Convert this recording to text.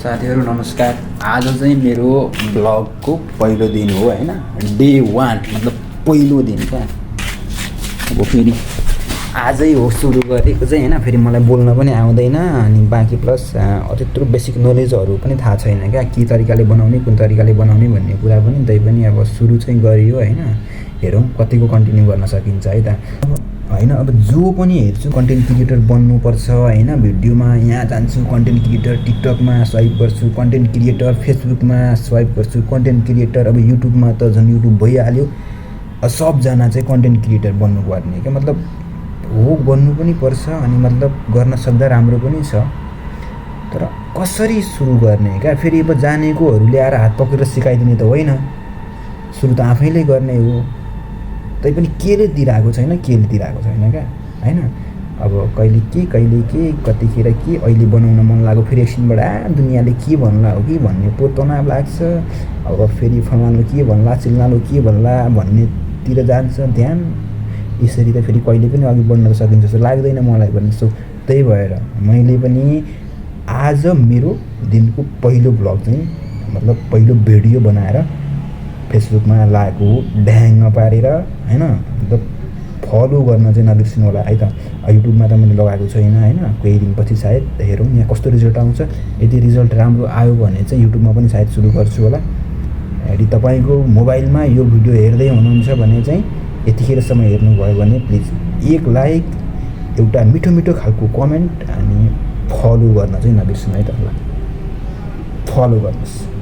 साथीहरु नमस्कार। आज चाहिँ मेरो ब्लगको पहिलो दिन हो हैन, डे 1 मतलब पहिलो दिन क्या। अब फेरि आजै हो सुरु गरेको चाहिँ हैन। फेरि मलाई बोल्न पनि आउँदैन अनि बाँकी प्लस त्यत्रो बेसिक नलेजहरु पनि थाहा छैन क्या, के तरिकाले बनाउने कुन तरिकाले बनाउने भन्ने कुरा पनि। त्यही पनि अब सुरु चाहिँ गरियो हैन, हेरौँ कतिको कन्टिन्यू गर्न सकिन्छ है त हैन। अब जो पनि हेर्छु कन्टेन्ट क्रिएटर बन्नुपर्छ हैन, भिडियोमा यहाँ जान्छु कन्टेन्ट क्रिएटर, टिकटकमा स्वाइप गर्छु कन्टेन्ट क्रिएटर, फेसबुकमा स्वाइप गर्छु कन्टेन्ट क्रिएटर, अब युट्युबमा त झन् युट्युब भइहाल्यो। सबजना चाहिँ कन्टेन्ट क्रिएटर बन्नुपर्ने क्या, मतलब हो बन्नु पनि पर्छ अनि मतलब गर्न सक्दा राम्रो पनि छ। तर कसरी सुरु गर्ने क्या, फेरि अब जानेकोहरू ल्याएर हात पक्रेर सिकाइदिने त होइन, सुरु त आफैले गर्ने हो। तै पनि केले दिइरहेको छैन क्या हैन। अब कहिले के कतिखेर के अहिले बनाउन मन लाग्यो, फेरि एकछिनबाट दुनियाँले के भन्ला हो कि भन्ने पो तनाव लाग्छ। अब फेरि फलानु के भन्ला चिल्लानु के भन्ला भन्नेतिर जान्छ ध्यान। यसरी त फेरि कहिले पनि अघि बढ्न सकिन्छ जस्तो लाग्दैन मलाई पनि। सो त्यही भएर मैले पनि आज मेरो दिनको पहिलो ब्लग चाहिँ मतलब पहिलो भिडियो बनाएर फेसबुकमा लागेको ड्याङ पारेर हैन। मतलब फलो गर्न चाहिँ नबिर्सिनु होला है त। युट्युबमा त मैले लगाएको छैन हैन, केही दिनपछि सायद हेरौँ यहाँ कस्तो रिजल्ट आउँछ। यदि रिजल्ट राम्रो आयो भने चाहिँ युट्युबमा पनि सायद सुरु गर्छु होला। यदि तपाईँको मोबाइलमा यो भिडियो हेर्दै हुनुहुन्छ भने चाहिँ यतिखेरसम्म हेर्नुभयो भने प्लिज एक लाइक, एउटा मिठो मिठो खालको कमेन्ट अनि फलो गर्न चाहिँ नबिर्सिनु है त। ल फलो गर्नुहोस्।